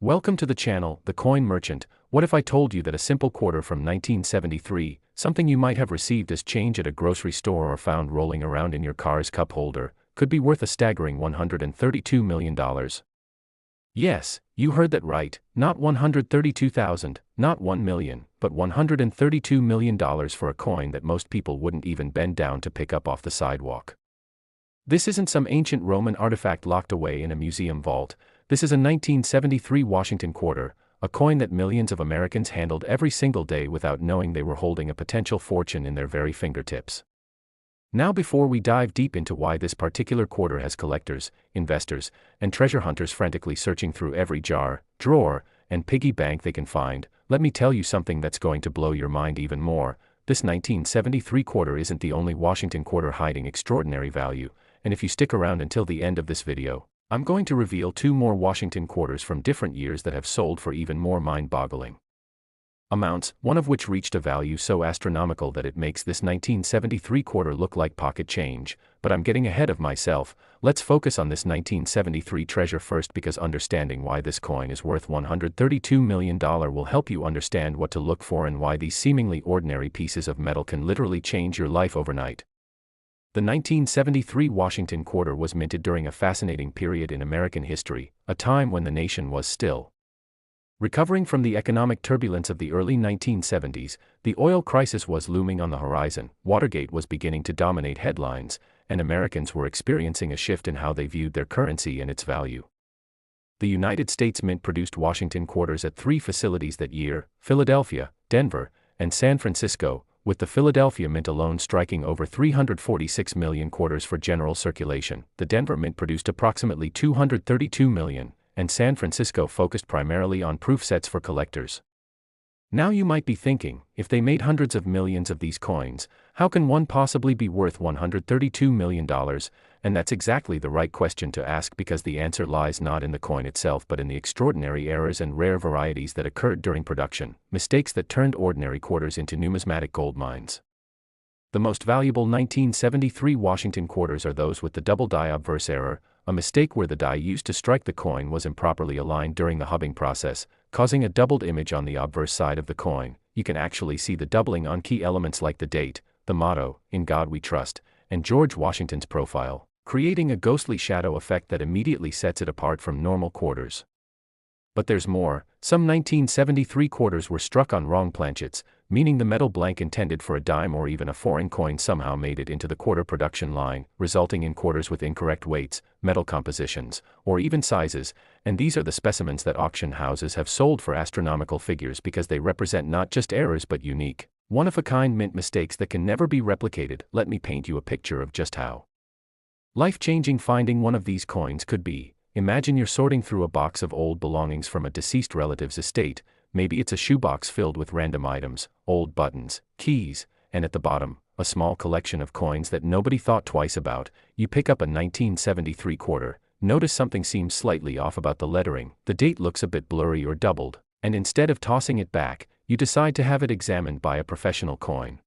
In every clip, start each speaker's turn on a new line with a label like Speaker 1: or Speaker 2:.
Speaker 1: Welcome to the channel, The Coin Merchant. What if I told you that a simple quarter from 1973, something you might have received as change at a grocery store or found rolling around in your car's cup holder, could be worth a staggering $132 million? Yes, you heard that right, not 132,000, not 1 million, but $132 million for a coin that most people wouldn't even bend down to pick up off the sidewalk. This isn't some ancient Roman artifact locked away in a museum vault. This is a 1973 Washington quarter, a coin that millions of Americans handled every single day without knowing they were holding a potential fortune in their very fingertips. Now, before we dive deep into why this particular quarter has collectors, investors, and treasure hunters frantically searching through every jar, drawer, and piggy bank they can find, let me tell you something that's going to blow your mind even more. This 1973 quarter isn't the only Washington quarter hiding extraordinary value, and if you stick around until the end of this video, I'm going to reveal two more Washington quarters from different years that have sold for even more mind-boggling amounts, one of which reached a value so astronomical that it makes this 1973 quarter look like pocket change. But I'm getting ahead of myself. Let's focus on this 1973 treasure first, because understanding why this coin is worth $132 million will help you understand what to look for and why these seemingly ordinary pieces of metal can literally change your life overnight. The 1973 Washington quarter was minted during a fascinating period in American history, a time when the nation was still recovering from the economic turbulence of the early 1970s. The oil crisis was looming on the horizon, Watergate was beginning to dominate headlines, and Americans were experiencing a shift in how they viewed their currency and its value. The United States Mint produced Washington quarters at 3 facilities that year: Philadelphia, Denver, and San Francisco, with the Philadelphia Mint alone striking over 346 million quarters for general circulation. The Denver Mint produced approximately 232 million, and San Francisco focused primarily on proof sets for collectors. Now you might be thinking, if they made hundreds of millions of these coins, how can one possibly be worth $132 million? And that's exactly the right question to ask, because the answer lies not in the coin itself but in the extraordinary errors and rare varieties that occurred during production, mistakes that turned ordinary quarters into numismatic gold mines. The most valuable 1973 Washington quarters are those with the double die obverse error, a mistake where the die used to strike the coin was improperly aligned during the hubbing process, causing a doubled image on the obverse side of the coin. You can actually see the doubling on key elements like the date, the motto, "In God We Trust," and George Washington's profile, creating a ghostly shadow effect that immediately sets it apart from normal quarters. But there's more. Some 1973 quarters were struck on wrong planchets, meaning the metal blank intended for a dime or even a foreign coin somehow made it into the quarter production line, resulting in quarters with incorrect weights, metal compositions, or even sizes. And these are the specimens that auction houses have sold for astronomical figures, because they represent not just errors but unique, one-of-a-kind mint mistakes that can never be replicated. Let me paint you a picture of just how life-changing finding one of these coins could be. Imagine you're sorting through a box of old belongings from a deceased relative's estate. Maybe it's a shoebox filled with random items, old buttons, keys, and at the bottom, a small collection of coins that nobody thought twice about. You pick up a 1973 quarter, notice something seems slightly off about the lettering, the date looks a bit blurry or doubled, and instead of tossing it back, you decide to have it examined by a professional coin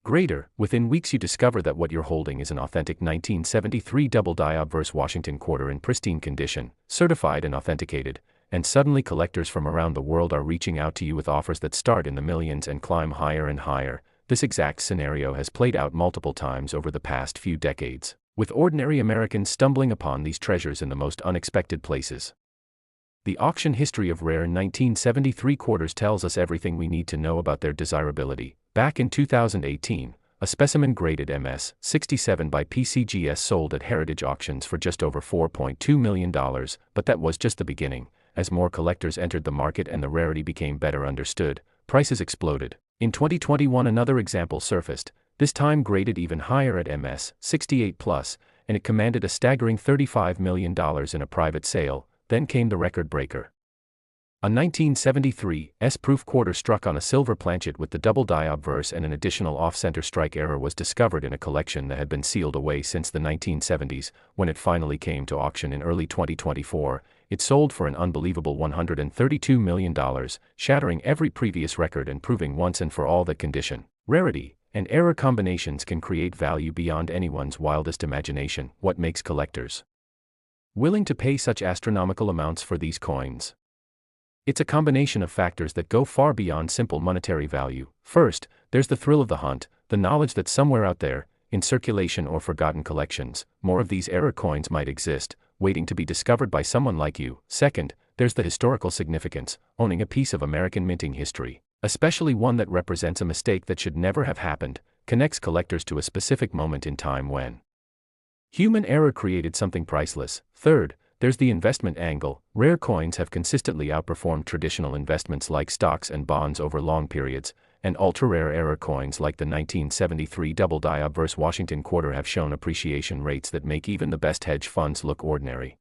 Speaker 1: grader. Within weeks you discover that what you're holding is an authentic 1973 double die obverse Washington quarter in pristine condition, certified and authenticated, and suddenly collectors from around the world are reaching out to you with offers that start in the millions and climb higher and higher. This exact scenario has played out multiple times over the past few decades, with ordinary Americans stumbling upon these treasures in the most unexpected places. The auction history of rare 1973 quarters tells us everything we need to know about their desirability. Back in 2018, a specimen graded MS-67 by PCGS sold at Heritage Auctions for just over $4.2 million, but that was just the beginning. As more collectors entered the market and the rarity became better understood, prices exploded. In 2021 another example surfaced, this time graded even higher at MS-68+, and it commanded a staggering $35 million in a private sale. Then came the record breaker. A 1973 S-proof quarter struck on a silver planchet with the double die obverse and an additional off-center strike error was discovered in a collection that had been sealed away since the 1970s. When it finally came to auction in early 2024, it sold for an unbelievable $132 million, shattering every previous record and proving once and for all that condition, rarity, and error combinations can create value beyond anyone's wildest imagination. What makes collectors willing to pay such astronomical amounts for these coins? It's a combination of factors that go far beyond simple monetary value. First, there's the thrill of the hunt, the knowledge that somewhere out there, in circulation or forgotten collections, more of these error coins might exist, waiting to be discovered by someone like you. Second, there's the historical significance, owning a piece of American minting history, especially one that represents a mistake that should never have happened, connects collectors to a specific moment in time when human error created something priceless. Third, there's the investment angle. Rare coins have consistently outperformed traditional investments like stocks and bonds over long periods, and ultra-rare error coins like the 1973 double-die obverse Washington quarter have shown appreciation rates that make even the best hedge funds look ordinary.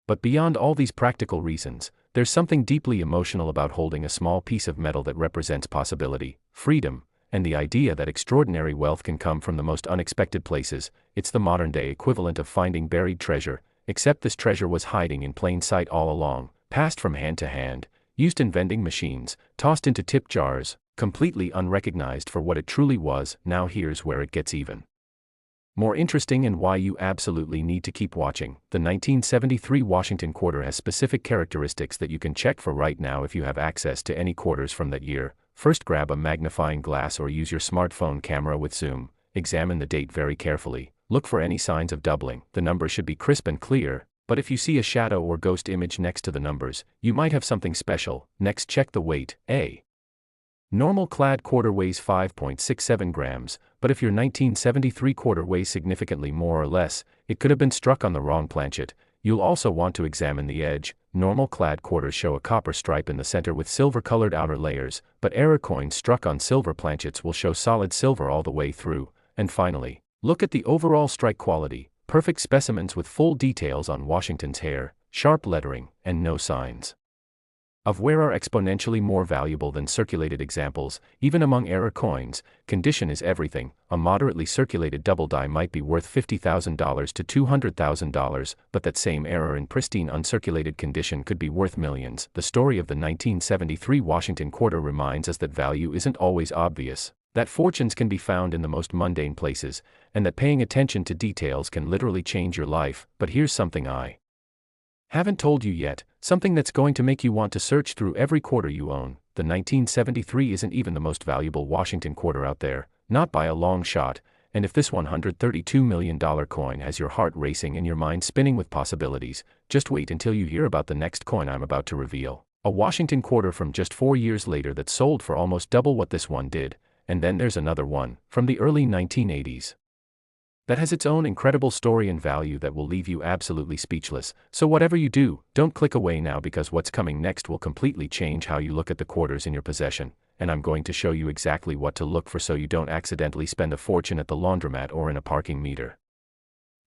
Speaker 1: But beyond all these practical reasons, there's something deeply emotional about holding a small piece of metal that represents possibility, freedom, and the idea that extraordinary wealth can come from the most unexpected places. It's the modern-day equivalent of finding buried treasure, except this treasure was hiding in plain sight all along, passed from hand to hand, used in vending machines, tossed into tip jars, completely unrecognized for what it truly was. Now here's where it gets even more interesting and why you absolutely need to keep watching. The 1973 Washington quarter has specific characteristics that you can check for right now if you have access to any quarters from that year. First, grab a magnifying glass or use your smartphone camera with zoom. Examine the date very carefully. Look for any signs of doubling. The numbers should be crisp and clear, but if you see a shadow or ghost image next to the numbers, you might have something special. Next, check the weight. A normal clad quarter weighs 5.67 grams, but if your 1973 quarter weighs significantly more or less, it could have been struck on the wrong planchet. You'll also want to examine the edge. Normal clad quarters show a copper stripe in the center with silver-colored outer layers, but error coins struck on silver planchets will show solid silver all the way through. And finally, look at the overall strike quality. Perfect specimens with full details on Washington's hair, sharp lettering, and no signs of wear are exponentially more valuable than circulated examples. Even among error coins, condition is everything. A moderately circulated double die might be worth $50,000 to $200,000, but that same error in pristine uncirculated condition could be worth millions. The story of the 1973 Washington quarter reminds us that value isn't always obvious, that fortunes can be found in the most mundane places, and that paying attention to details can literally change your life. But here's something I haven't told you yet, something that's going to make you want to search through every quarter you own. The 1973 isn't even the most valuable Washington quarter out there, not by a long shot, and if this $132 million coin has your heart racing and your mind spinning with possibilities, just wait until you hear about the next coin I'm about to reveal. A Washington quarter from just 4 years later that sold for almost double what this one did, and then there's another one, from the early 1980s. That has its own incredible story and value that will leave you absolutely speechless. So whatever you do, don't click away now, because what's coming next will completely change how you look at the quarters in your possession, and I'm going to show you exactly what to look for so you don't accidentally spend a fortune at the laundromat or in a parking meter.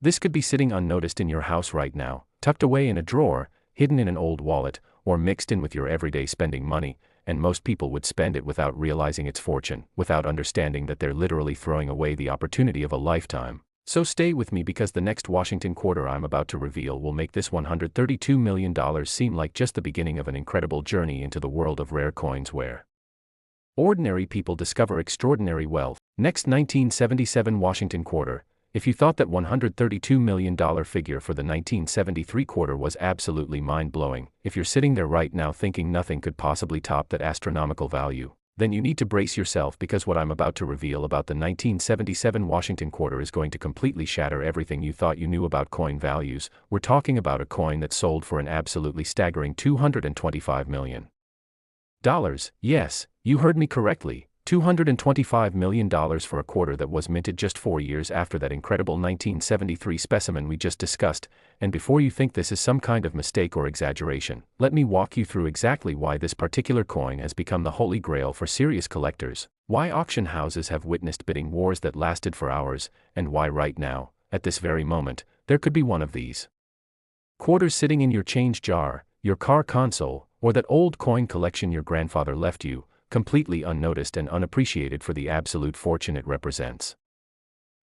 Speaker 1: This could be sitting unnoticed in your house right now, tucked away in a drawer, hidden in an old wallet, or mixed in with your everyday spending money, and most people would spend it without realizing its fortune, without understanding that they're literally throwing away the opportunity of a lifetime. So stay with me, because the next Washington quarter I'm about to reveal will make this $132 million seem like just the beginning of an incredible journey into the world of rare coins where ordinary people discover extraordinary wealth. Next, 1977 Washington quarter. If you thought that $132 million figure for the 1973 quarter was absolutely mind-blowing, if you're sitting there right now thinking nothing could possibly top that astronomical value, then you need to brace yourself, because what I'm about to reveal about the 1977 Washington quarter is going to completely shatter everything you thought you knew about coin values. We're talking about a coin that sold for an absolutely staggering $225 million. Yes, you heard me correctly. $225 million for a quarter that was minted just 4 years after that incredible 1973 specimen we just discussed. And before you think this is some kind of mistake or exaggeration, let me walk you through exactly why this particular coin has become the holy grail for serious collectors, why auction houses have witnessed bidding wars that lasted for hours, and why right now, at this very moment, there could be one of these quarters sitting in your change jar, your car console, or that old coin collection your grandfather left you, completely unnoticed and unappreciated for the absolute fortune it represents.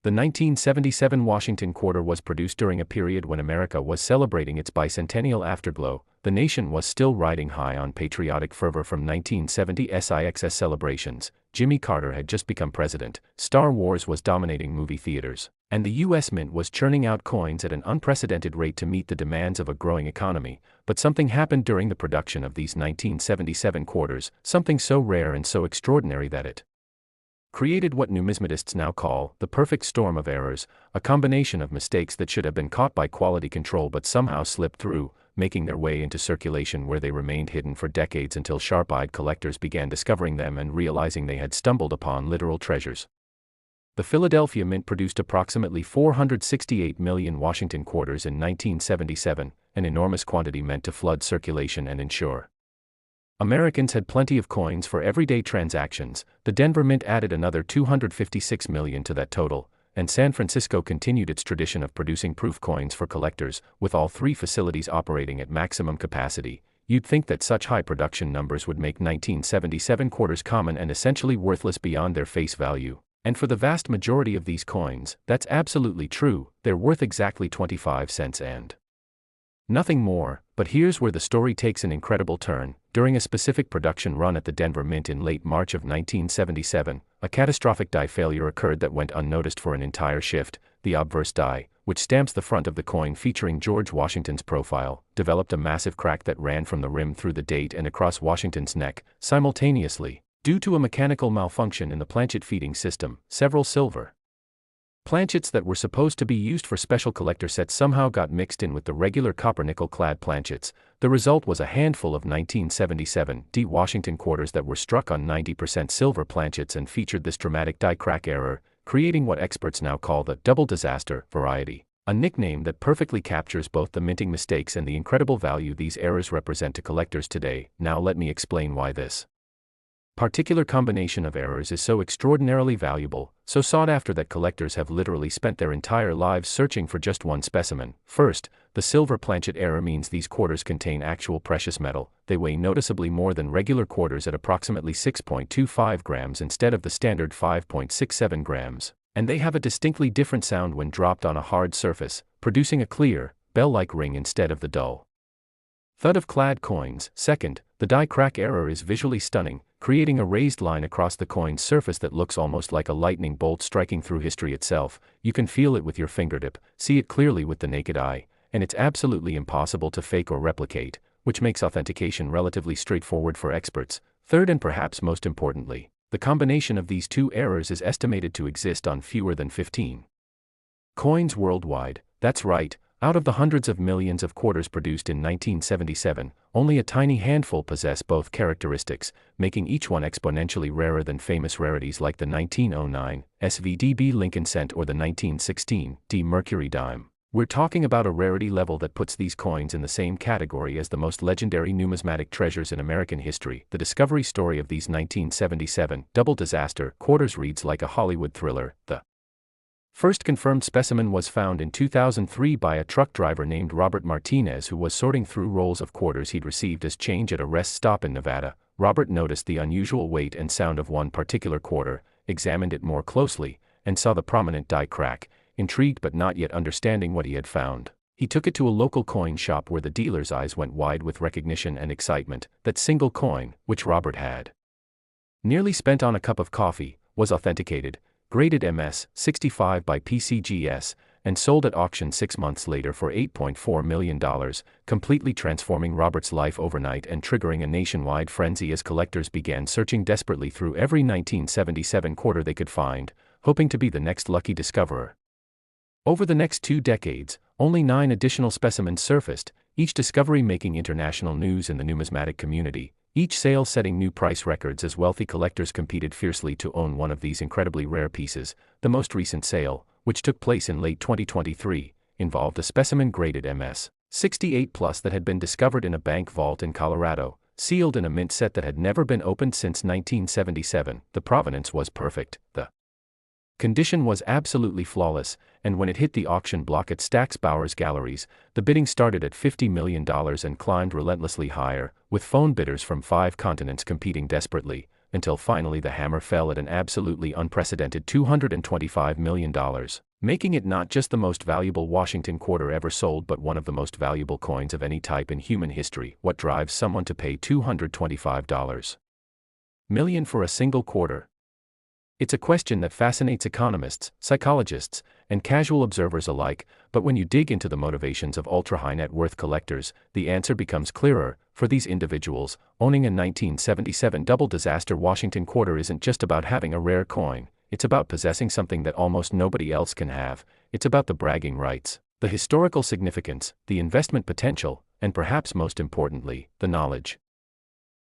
Speaker 1: The 1977 Washington quarter was produced during a period when America was celebrating its bicentennial afterglow. The nation was still riding high on patriotic fervor from 1970's celebrations. Jimmy Carter had just become president. Star Wars was dominating movie theaters. And the US Mint was churning out coins at an unprecedented rate to meet the demands of a growing economy, but something happened during the production of these 1977 quarters, something so rare and so extraordinary that it created what numismatists now call the perfect storm of errors, a combination of mistakes that should have been caught by quality control but somehow slipped through, making their way into circulation where they remained hidden for decades until sharp-eyed collectors began discovering them and realizing they had stumbled upon literal treasures. The Philadelphia Mint produced approximately 468 million Washington quarters in 1977, an enormous quantity meant to flood circulation and ensure Americans had plenty of coins for everyday transactions. The Denver Mint added another 256 million to that total, and San Francisco continued its tradition of producing proof coins for collectors, with all three facilities operating at maximum capacity. You'd think that such high production numbers would make 1977 quarters common and essentially worthless beyond their face value. And for the vast majority of these coins, that's absolutely true. They're worth exactly 25 cents and nothing more. But here's where the story takes an incredible turn. During a specific production run at the Denver Mint in late March of 1977, a catastrophic die failure occurred that went unnoticed for an entire shift. The obverse die, which stamps the front of the coin featuring George Washington's profile, developed a massive crack that ran from the rim through the date and across Washington's neck, simultaneously. Due to a mechanical malfunction in the planchet feeding system, several silver planchets that were supposed to be used for special collector sets somehow got mixed in with the regular copper-nickel-clad planchets. The result was a handful of 1977 D Washington quarters that were struck on 90% silver planchets and featured this dramatic die crack error, creating what experts now call the double disaster variety, a nickname that perfectly captures both the minting mistakes and the incredible value these errors represent to collectors today. Now let me explain why this particular combination of errors is so extraordinarily valuable, so sought after that collectors have literally spent their entire lives searching for just one specimen. First, the silver planchet error means these quarters contain actual precious metal. They weigh noticeably more than regular quarters at approximately 6.25 grams instead of the standard 5.67 grams, and they have a distinctly different sound when dropped on a hard surface, producing a clear, bell-like ring instead of the dull thud of clad coins. Second, the die crack error is visually stunning, creating a raised line across the coin's surface that looks almost like a lightning bolt striking through history itself. You can feel it with your fingertip, see it clearly with the naked eye, and it's absolutely impossible to fake or replicate, which makes authentication relatively straightforward for experts. Third, and perhaps most importantly, the combination of these two errors is estimated to exist on fewer than 15 coins worldwide. That's right. Out of the hundreds of millions of quarters produced in 1977, only a tiny handful possess both characteristics, making each one exponentially rarer than famous rarities like the 1909 SVDB Lincoln cent or the 1916 D Mercury dime. We're talking about a rarity level that puts these coins in the same category as the most legendary numismatic treasures in American history. The discovery story of these 1977 double disaster quarters reads like a Hollywood thriller. The first confirmed specimen was found in 2003 by a truck driver named Robert Martinez who was sorting through rolls of quarters he'd received as change at a rest stop in Nevada. Robert noticed the unusual weight and sound of one particular quarter, examined it more closely, and saw the prominent die crack. Intrigued but not yet understanding what he had found, he took it to a local coin shop where the dealer's eyes went wide with recognition and excitement. That single coin, which Robert had nearly spent on a cup of coffee, was authenticated, graded MS-65 by PCGS, and sold at auction 6 months later for $8.4 million, completely transforming Robert's life overnight and triggering a nationwide frenzy as collectors began searching desperately through every 1977 quarter they could find, hoping to be the next lucky discoverer. Over the next 2 decades, only 9 additional specimens surfaced, each discovery making international news in the numismatic community, each sale setting new price records as wealthy collectors competed fiercely to own one of these incredibly rare pieces. The most recent sale, which took place in late 2023, involved a specimen graded MS-68+ that had been discovered in a bank vault in Colorado, sealed in a mint set that had never been opened since 1977. The provenance was perfect. The condition was absolutely flawless, and when it hit the auction block at Stack's Bowers Galleries, the bidding started at $50 million and climbed relentlessly higher, with phone bidders from 5 continents competing desperately, until finally the hammer fell at an absolutely unprecedented $225 million, making it not just the most valuable Washington quarter ever sold but one of the most valuable coins of any type in human history. What drives someone to pay $225 million for a single quarter? It's a question that fascinates economists, psychologists, and casual observers alike, but when you dig into the motivations of ultra-high net worth collectors, the answer becomes clearer. For these individuals, owning a 1977 double disaster Washington quarter isn't just about having a rare coin, it's about possessing something that almost nobody else can have. It's about the bragging rights, the historical significance, the investment potential, and perhaps most importantly, the knowledge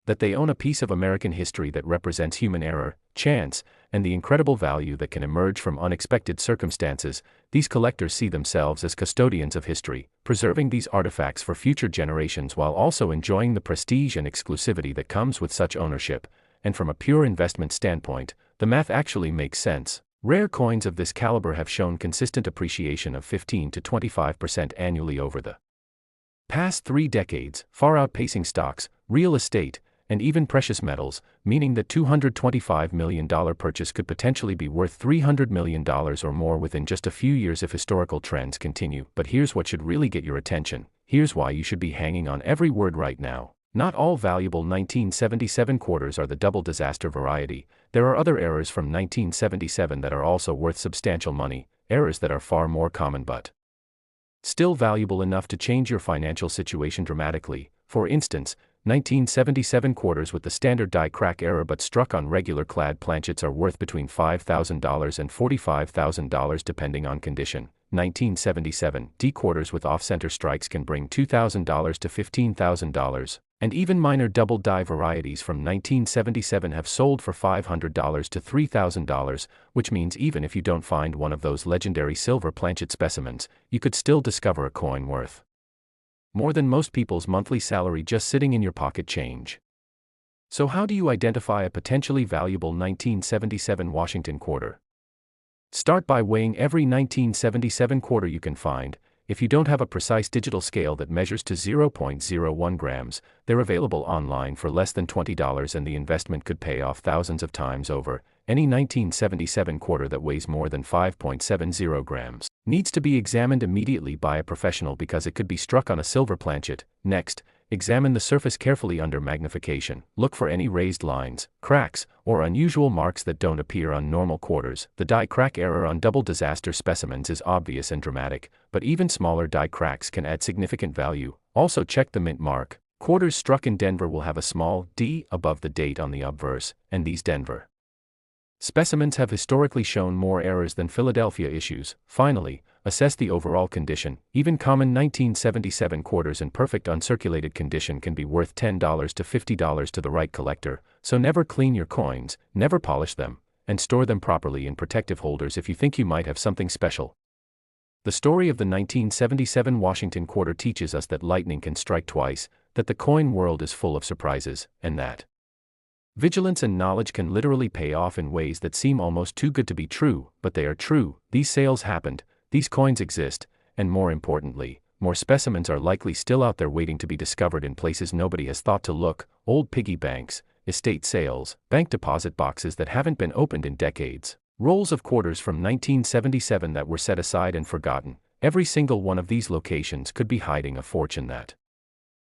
Speaker 1: that they own a piece of American history that represents human error, chance, and the incredible value that can emerge from unexpected circumstances. These collectors see themselves as custodians of history, preserving these artifacts for future generations while also enjoying the prestige and exclusivity that comes with such ownership. And from a pure investment standpoint, the math actually makes sense. Rare coins of this caliber have shown consistent appreciation of 15 to 25% annually over the past 3 decades, far outpacing stocks, real estate, and even precious metals, meaning that $225 million purchase could potentially be worth $300 million or more within just a few years if historical trends continue. But here's what should really get your attention. Here's why you should be hanging on every word right now. Not all valuable 1977 quarters are the double disaster variety. There are other errors from 1977 that are also worth substantial money, errors that are far more common but still valuable enough to change your financial situation dramatically. For instance, 1977 quarters with the standard die crack error but struck on regular clad planchets are worth between $5,000 and $45,000 depending on condition. 1977 D quarters with off-center strikes can bring $2,000 to $15,000, and even minor double die varieties from 1977 have sold for $500 to $3,000, which means even if you don't find one of those legendary silver planchet specimens, you could still discover a coin worth more than most people's monthly salary just sitting in your pocket change. So how do you identify a potentially valuable 1977 Washington quarter? Start by weighing every 1977 quarter you can find. If you don't have a precise digital scale that measures to 0.01 grams, they're available online for less than $20 and the investment could pay off thousands of times over. Any 1977 quarter that weighs more than 5.70 grams needs to be examined immediately by a professional because it could be struck on a silver planchet. Next, examine the surface carefully under magnification. Look for any raised lines, cracks, or unusual marks that don't appear on normal quarters. The die crack error on double disaster specimens is obvious and dramatic, but even smaller die cracks can add significant value. Also check the mint mark. Quarters struck in Denver will have a small d above the date on the obverse, and these Denver specimens have historically shown more errors than Philadelphia issues. Finally, assess the overall condition. Even common 1977 quarters in perfect uncirculated condition can be worth $10 to $50 to the right collector, so never clean your coins, never polish them, and store them properly in protective holders if you think you might have something special. The story of the 1977 Washington quarter teaches us that lightning can strike twice, that the coin world is full of surprises, and that vigilance and knowledge can literally pay off in ways that seem almost too good to be true, but they are true. These sales happened, these coins exist, and more importantly, more specimens are likely still out there waiting to be discovered in places nobody has thought to look. Old piggy banks, estate sales, bank deposit boxes that haven't been opened in decades, rolls of quarters from 1977 that were set aside and forgotten. Every single one of these locations could be hiding a fortune that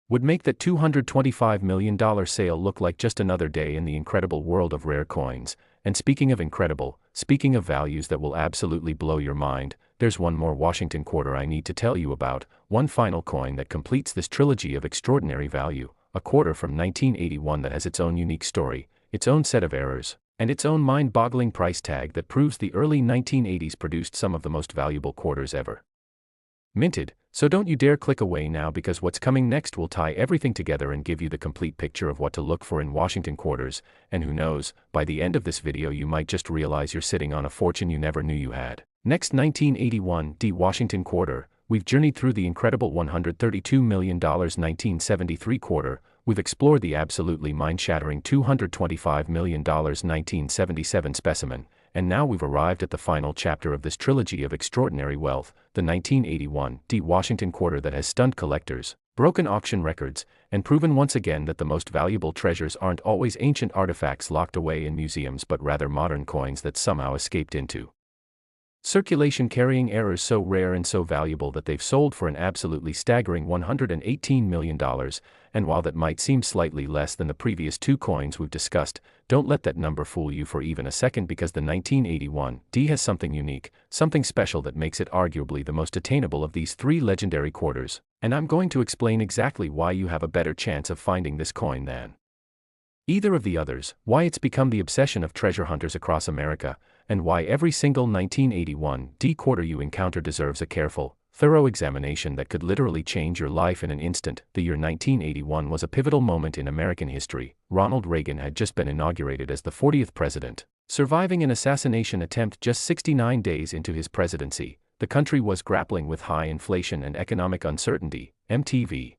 Speaker 1: would make that $225 million sale look like just another day in the incredible world of rare coins. And speaking of incredible, speaking of values that will absolutely blow your mind, there's one more Washington quarter I need to tell you about, one final coin that completes this trilogy of extraordinary value, a quarter from 1981 that has its own unique story, its own set of errors, and its own mind-boggling price tag that proves the early 1980s produced some of the most valuable quarters ever minted. So don't you dare click away now, because what's coming next will tie everything together and give you the complete picture of what to look for in Washington quarters, and who knows, by the end of this video you might just realize you're sitting on a fortune you never knew you had. Next, 1981 D Washington quarter. We've journeyed through the incredible $132 million 1973 quarter, we've explored the absolutely mind-shattering $225 million 1977 specimen, and now we've arrived at the final chapter of this trilogy of extraordinary wealth, the 1981 D Washington quarter that has stunned collectors, broken auction records, and proven once again that the most valuable treasures aren't always ancient artifacts locked away in museums but rather modern coins that somehow escaped into Circulation carrying errors so rare and so valuable that they've sold for an absolutely staggering $118 million, and while that might seem slightly less than the previous two coins we've discussed, don't let that number fool you for even a second, because the 1981 D has something unique, something special that makes it arguably the most attainable of these three legendary quarters, and I'm going to explain exactly why you have a better chance of finding this coin than either of the others, why it's become the obsession of treasure hunters across America, and why every single 1981 D quarter you encounter deserves a careful, thorough examination that could literally change your life in an instant. The year 1981 was a pivotal moment in American history. Ronald Reagan had just been inaugurated as the 40th president. Surviving an assassination attempt just 69 days into his presidency, the country was grappling with high inflation and economic uncertainty. MTV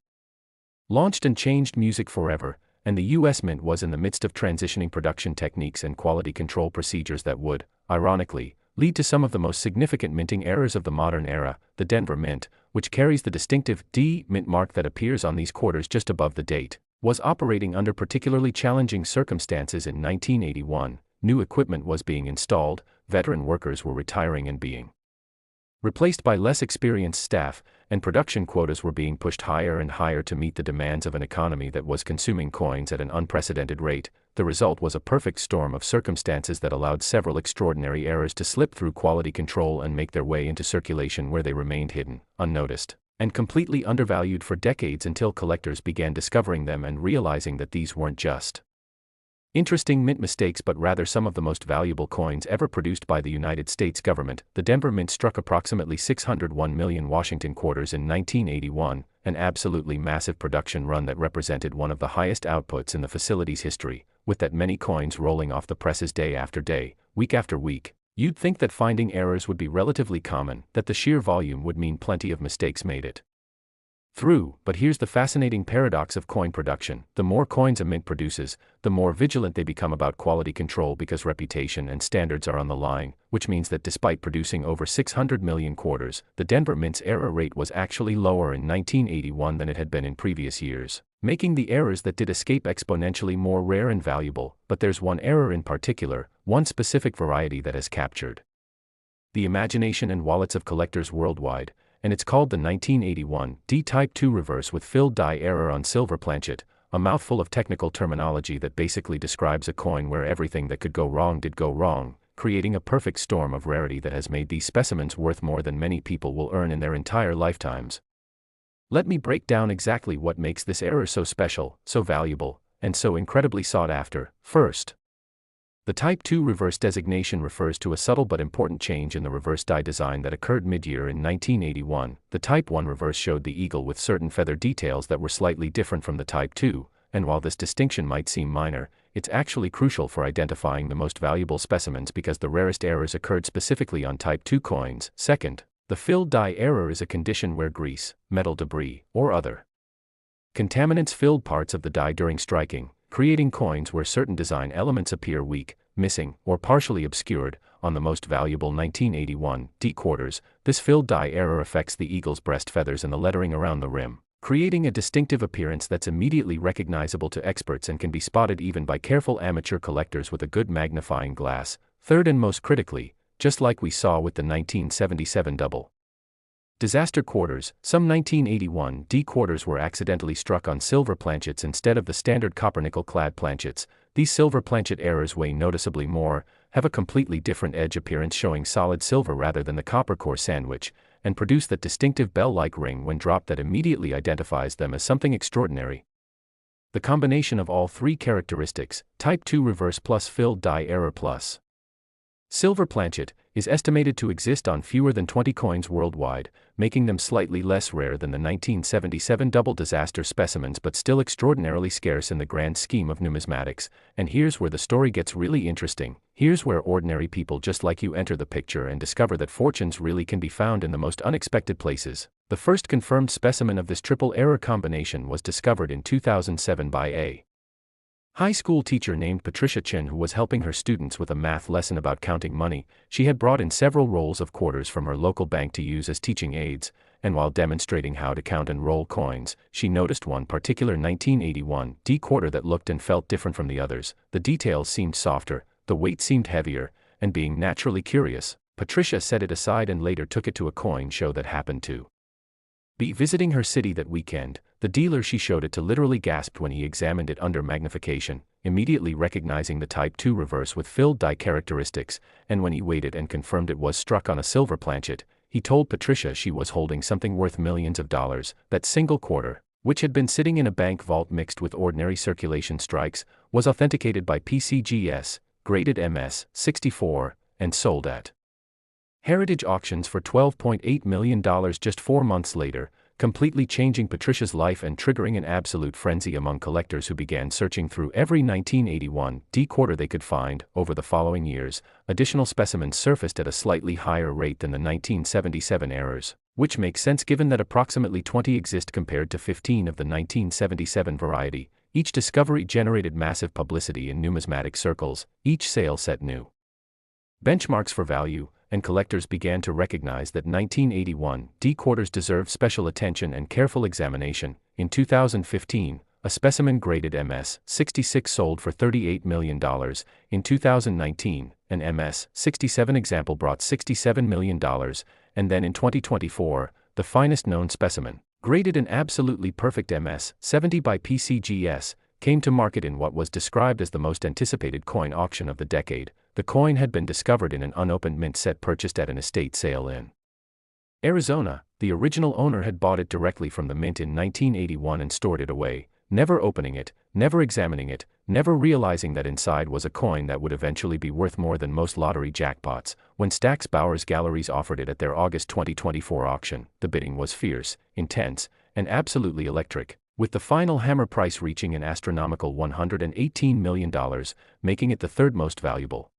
Speaker 1: launched and changed music forever, and the U.S. Mint was in the midst of transitioning production techniques and quality control procedures that would, ironically, lead to some of the most significant minting errors of the modern era. The Denver Mint, which carries the distinctive D mint mark that appears on these quarters just above the date, was operating under particularly challenging circumstances in 1981. New equipment was being installed, veteran workers were retiring and being replaced by less experienced staff, and production quotas were being pushed higher and higher to meet the demands of an economy that was consuming coins at an unprecedented rate. The result was a perfect storm of circumstances that allowed several extraordinary errors to slip through quality control and make their way into circulation, where they remained hidden, unnoticed, and completely undervalued for decades, until collectors began discovering them and realizing that these weren't just interesting mint mistakes but rather some of the most valuable coins ever produced by the United States government. The Denver Mint struck approximately 601 million Washington quarters in 1981, an absolutely massive production run that represented one of the highest outputs in the facility's history. With that many coins rolling off the presses day after day, week after week, you'd think that finding errors would be relatively common, that the sheer volume would mean plenty of mistakes made it through. But here's the fascinating paradox of coin production. The more coins a mint produces, the more vigilant they become about quality control, because reputation and standards are on the line, which means that despite producing over 600 million quarters, the Denver Mint's error rate was actually lower in 1981 than it had been in previous years, making the errors that did escape exponentially more rare and valuable. But there's one error in particular, one specific variety that has captured the imagination and wallets of collectors worldwide, and it's called the 1981 D Type 2 reverse with filled die error on silver planchet, a mouthful of technical terminology that basically describes a coin where everything that could go wrong did go wrong, creating a perfect storm of rarity that has made these specimens worth more than many people will earn in their entire lifetimes. Let me break down exactly what makes this error so special, so valuable, and so incredibly sought after. First, the Type 2 reverse designation refers to a subtle but important change in the reverse die design that occurred mid-year in 1981. The Type 1 reverse showed the eagle with certain feather details that were slightly different from the Type 2, and while this distinction might seem minor, it's actually crucial for identifying the most valuable specimens, because the rarest errors occurred specifically on Type 2 coins. Second, the filled die error is a condition where grease, metal debris, or other contaminants filled parts of the die during striking, creating coins where certain design elements appear weak, missing, or partially obscured. On the most valuable 1981 D quarters, this filled die error affects the eagle's breast feathers and the lettering around the rim, creating a distinctive appearance that's immediately recognizable to experts and can be spotted even by careful amateur collectors with a good magnifying glass. Third, and most critically, just like we saw with the 1977 double disaster quarters, some 1981 D quarters were accidentally struck on silver planchets instead of the standard copper-nickel clad planchets. These silver planchet errors weigh noticeably more, have a completely different edge appearance showing solid silver rather than the copper core sandwich, and produce that distinctive bell-like ring when dropped that immediately identifies them as something extraordinary. The combination of all three characteristics, Type 2 reverse plus filled die error plus silver planchet, is estimated to exist on fewer than 20 coins worldwide, making them slightly less rare than the 1977 double disaster specimens, but still extraordinarily scarce in the grand scheme of numismatics. And here's where the story gets really interesting. Here's where ordinary people just like you enter the picture and discover that fortunes really can be found in the most unexpected places. The first confirmed specimen of this triple error combination was discovered in 2007 by a high school teacher named Patricia Chen, who was helping her students with a math lesson about counting money. She had brought in several rolls of quarters from her local bank to use as teaching aids, and while demonstrating how to count and roll coins, she noticed one particular 1981 D quarter that looked and felt different from the others. The details seemed softer, the weight seemed heavier, and being naturally curious, Patricia set it aside and later took it to a coin show that happened to be visiting her city that weekend. The dealer she showed it to literally gasped when he examined it under magnification, immediately recognizing the Type 2 reverse with filled die characteristics, and when he weighed it and confirmed it was struck on a silver planchet, he told Patricia she was holding something worth millions of dollars. That single quarter, which had been sitting in a bank vault mixed with ordinary circulation strikes, was authenticated by PCGS, graded MS 64, and sold at Heritage Auctions for $12.8 million just 4 months later, completely changing Patricia's life and triggering an absolute frenzy among collectors who began searching through every 1981 D quarter they could find. Over the following years, additional specimens surfaced at a slightly higher rate than the 1977 errors, which makes sense given that approximately 20 exist compared to 15 of the 1977 variety. Each discovery generated massive publicity in numismatic circles, each sale set new benchmarks for value, and collectors began to recognize that 1981 D quarters deserved special attention and careful examination. In 2015, a specimen graded MS 66 sold for $38 million. In 2019, an MS 67 example brought $67 million, and then in 2024, the finest known specimen, graded an absolutely perfect MS 70 by PCGS, came to market in what was described as the most anticipated coin auction of the decade. The coin had been discovered in an unopened mint set purchased at an estate sale in Arizona. The original owner had bought it directly from the mint in 1981 and stored it away, never opening it, never examining it, never realizing that inside was a coin that would eventually be worth more than most lottery jackpots. When Stack's Bowers Galleries offered it at their August 2024 auction, the bidding was fierce, intense, and absolutely electric, with the final hammer price reaching an astronomical $118 million, making it the third most valuable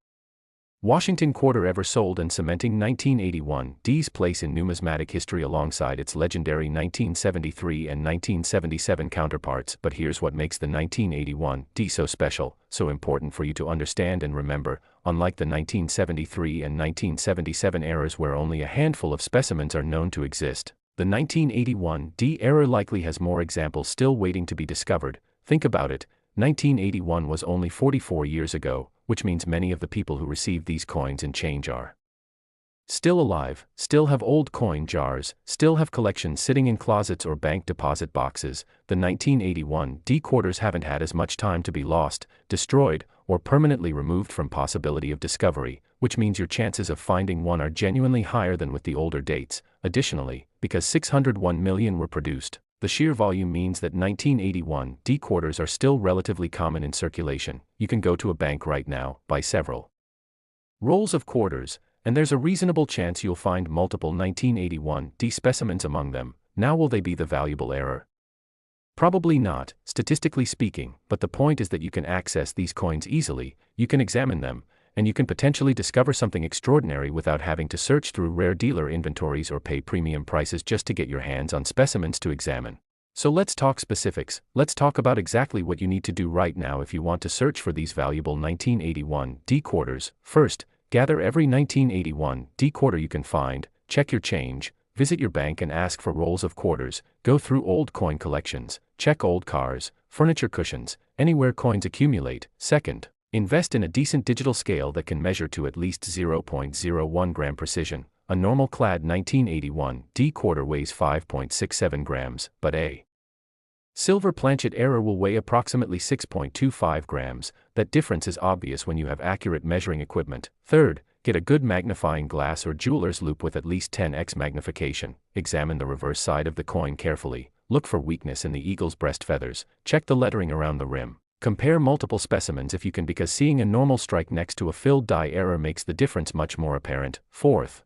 Speaker 1: Washington quarter ever sold and cementing 1981 D's place in numismatic history alongside its legendary 1973 and 1977 counterparts. But here's what makes the 1981 D so special, so important for you to understand and remember. Unlike the 1973 and 1977 errors where only a handful of specimens are known to exist, the 1981 D error likely has more examples still waiting to be discovered. Think about it, 1981 was only 44 years ago, which means many of the people who received these coins and change are still alive, still have old coin jars, still have collections sitting in closets or bank deposit boxes. The 1981 D quarters haven't had as much time to be lost, destroyed, or permanently removed from possibility of discovery, which means your chances of finding one are genuinely higher than with the older dates. Additionally, because 601 million were produced, the sheer volume means that 1981 D quarters are still relatively common in circulation. You can go to a bank right now, buy several rolls of quarters, and there's a reasonable chance you'll find multiple 1981 D specimens among them. Now, will they be the valuable error? Probably not, statistically speaking, but the point is that you can access these coins easily, you can examine them, and you can potentially discover something extraordinary without having to search through rare dealer inventories or pay premium prices just to get your hands on specimens to examine. So let's talk specifics. Let's talk about exactly what you need to do right now if you want to search for these valuable 1981 D quarters. First, gather every 1981 D quarter you can find, check your change, visit your bank and ask for rolls of quarters, go through old coin collections, check old cars, furniture cushions, anywhere coins accumulate. Second, invest in a decent digital scale that can measure to at least 0.01 gram precision. A normal clad 1981 D quarter weighs 5.67 grams, but a silver planchet error will weigh approximately 6.25 grams. That difference is obvious when you have accurate measuring equipment. Third, get a good magnifying glass or jeweler's loupe with at least 10x magnification. Examine the reverse side of the coin carefully. Look for weakness in the eagle's breast feathers. Check the lettering around the rim. Compare multiple specimens if you can, because seeing a normal strike next to a filled die error makes the difference much more apparent. Fourth,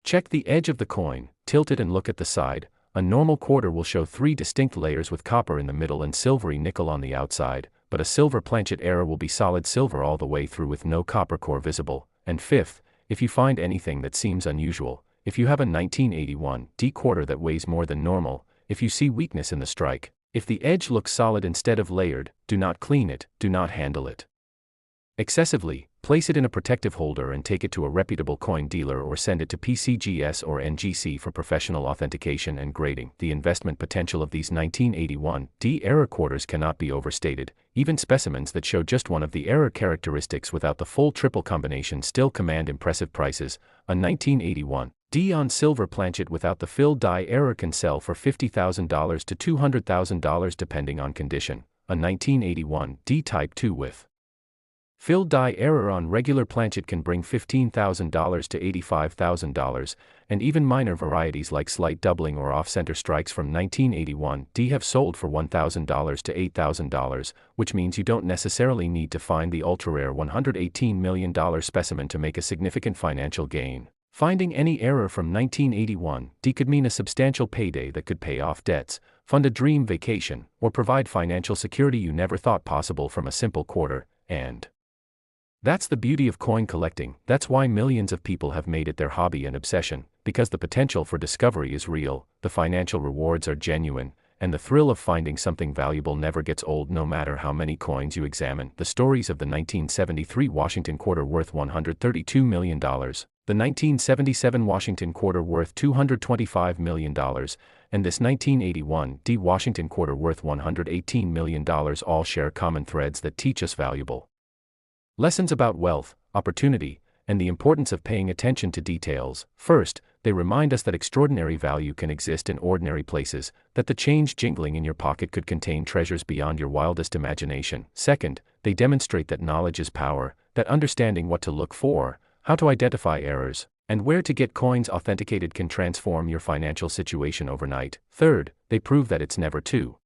Speaker 1: check the edge of the coin, tilt it and look at the side. A normal quarter will show 3 distinct layers with copper in the middle and silvery nickel on the outside, but a silver planchet error will be solid silver all the way through with no copper core visible. And fifth, if you find anything that seems unusual, if you have a 1981 D quarter that weighs more than normal, if you see weakness in the strike, if the edge looks solid instead of layered, do not clean it, do not handle it excessively, Place it in a protective holder and take it to a reputable coin dealer or send it to PCGS or NGC for professional authentication and grading. The investment potential of these 1981D era quarters cannot be overstated. Even specimens that show just one of the era characteristics without the full triple combination still command impressive prices. A 1981D on silver planchet without the filled die error can sell for $50,000 to $200,000 depending on condition. A 1981D Type 2 with filled die error on regular planchet can bring $15,000 to $85,000, and even minor varieties like slight doubling or off-center strikes from 1981D have sold for $1,000 to $8,000, which means you don't necessarily need to find the ultra-rare $118 million specimen to make a significant financial gain. Finding any error from 1981D could mean a substantial payday that could pay off debts, fund a dream vacation, or provide financial security you never thought possible from a simple quarter, and that's the beauty of coin collecting. That's why millions of people have made it their hobby and obsession, because the potential for discovery is real, the financial rewards are genuine, and the thrill of finding something valuable never gets old no matter how many coins you examine. The stories of the 1973 Washington quarter worth $132 million, the 1977 Washington quarter worth $225 million, and this 1981D Washington quarter worth $118 million all share common threads that teach us valuable lessons about wealth, opportunity, and the importance of paying attention to details. First, they remind us that extraordinary value can exist in ordinary places, that the change jingling in your pocket could contain treasures beyond your wildest imagination. Second, they demonstrate that knowledge is power, that understanding what to look for, how to identify errors, and where to get coins authenticated can transform your financial situation overnight. Third, they prove that it's never too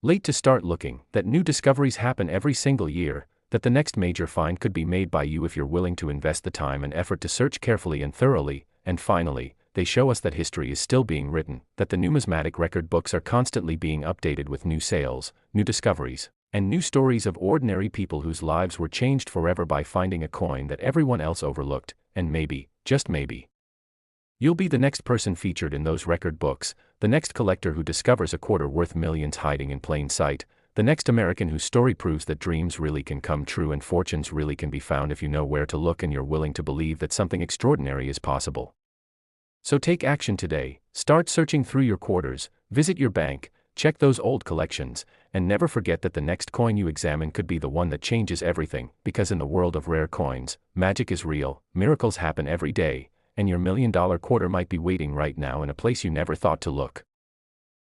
Speaker 1: late to start looking, that new discoveries happen every single year, that the next major find could be made by you if you're willing to invest the time and effort to search carefully and thoroughly. And finally, they show us that history is still being written, that the numismatic record books are constantly being updated with new sales, new discoveries, and new stories of ordinary people whose lives were changed forever by finding a coin that everyone else overlooked. And maybe, just maybe, you'll be the next person featured in those record books, the next collector who discovers a quarter worth millions hiding in plain sight, the next American whose story proves that dreams really can come true and fortunes really can be found if you know where to look and you're willing to believe that something extraordinary is possible. So take action today, start searching through your quarters, visit your bank, check those old collections, and never forget that the next coin you examine could be the one that changes everything, because in the world of rare coins, magic is real, miracles happen every day, and your $1 million quarter might be waiting right now in a place you never thought to look.